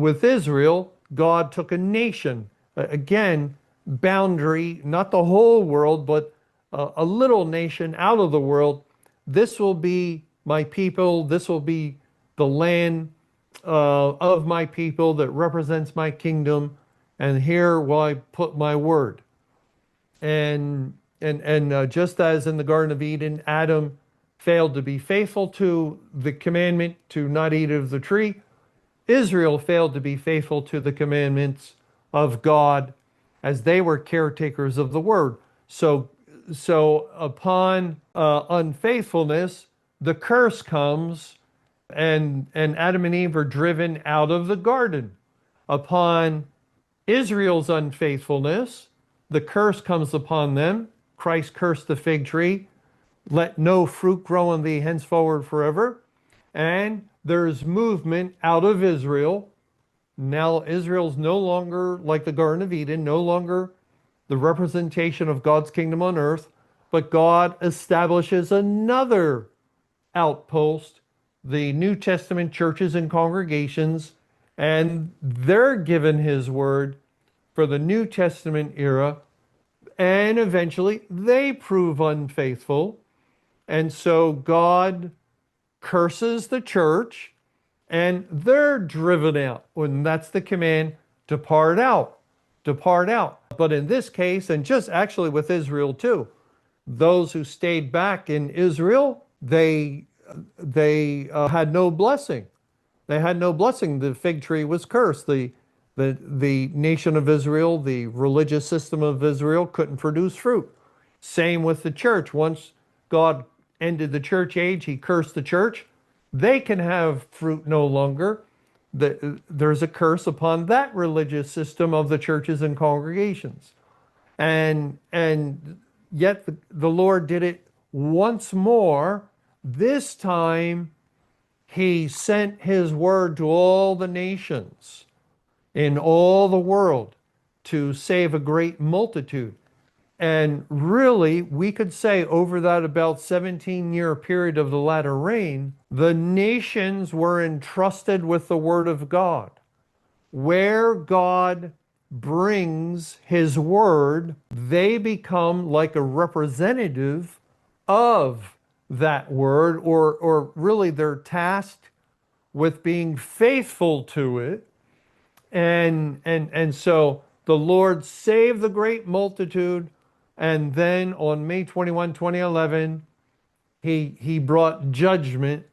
with Israel, God took a nation, again, boundary, not the whole world, but a little nation out of the world. This will be my people. This will be the land of my people that represents my kingdom. And here will I put my word. And just as in the Garden of Eden, Adam failed to be faithful to the commandment to not eat of the tree, Israel failed to be faithful to the commandments of God as they were caretakers of the word. So upon unfaithfulness, the curse comes, and Adam and Eve are driven out of the garden. Upon Israel's unfaithfulness, the curse comes upon them. Christ cursed the fig tree. Let no fruit grow on thee henceforward forever. And there's movement out of Israel. Now Israel's no longer like the Garden of Eden, no longer the representation of God's kingdom on earth, but God establishes another outpost, the New Testament churches and congregations, and they're given his word for the New Testament era, and eventually they prove unfaithful. And so God curses the church and they're driven out. And that's the command, depart out, depart out. But in this case, and just actually with Israel too, those who stayed back in Israel, they had no blessing. They had no blessing. The fig tree was cursed. The nation of Israel, the religious system of Israel couldn't produce fruit. Same with the church. Once God ended the church age, he cursed the church. They can have fruit no longer. There's a curse upon that religious system of the churches and congregations. And yet the Lord did it once more. This time he sent his word to all the nations in all the world to save a great multitude. And really, we could say over that about 17-year period of the latter rain, the nations were entrusted with the word of God. Where God brings his word, they become like a representative of that word, or really they're tasked with being faithful to it. And so the Lord saved the great multitude. And then on May 21, 2011, he brought judgment